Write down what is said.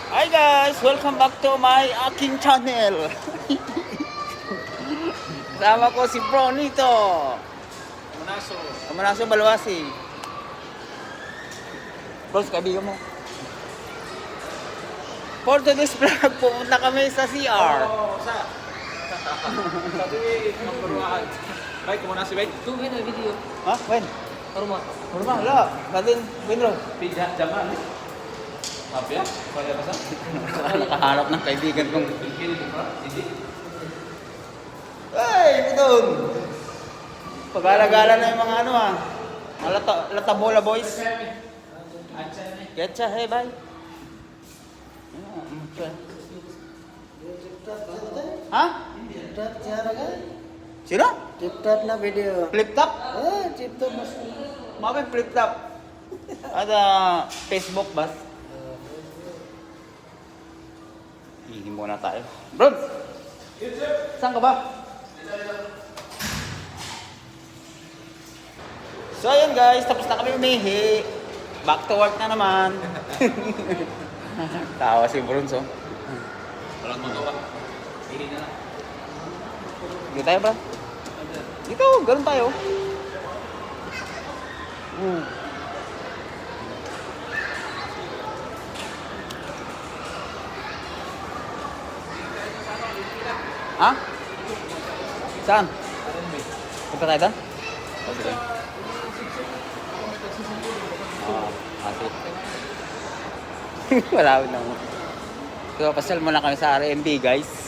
Hi guys! Welcome back to my aking channel. Kasama ko si Bro nito. Manaso. Kamanaso Balwasi. Bros, kaibigan mo. For today's vlog, pupunta kami sa CR. Oh, sa. Sabi, magparuahan. Bay, kumuna si Bay. Tu video video. Ha? When? Rumah. Normal, wala. Natin, Benro. Pija, jaman. Apa ya? Kaya basa? Nakaharap ng kaibigan kong... Pilipin di ba? Hindi. Hey, Budon! Pag-alagala na yung mga ano ha. Mga latabola boys. Getcha, hey, bye. Ha? Sino? Chiptap na video. Flip top? Chiptap mas. Mami flip top. Ada Facebook bas. Hihi muna tayo. Bro! Saan ka ba? So ayun guys, tapos na kami umihi. Back to work na naman. Tawa si Brunso. Walang magawa. Hindi na lang. Dito tayo ba? Dito, ganun tayo. Ha? Saan? Punta tayo doon? Oh, sige. Sige. Wala na mo. So, pasal muna kami sa RMB guys.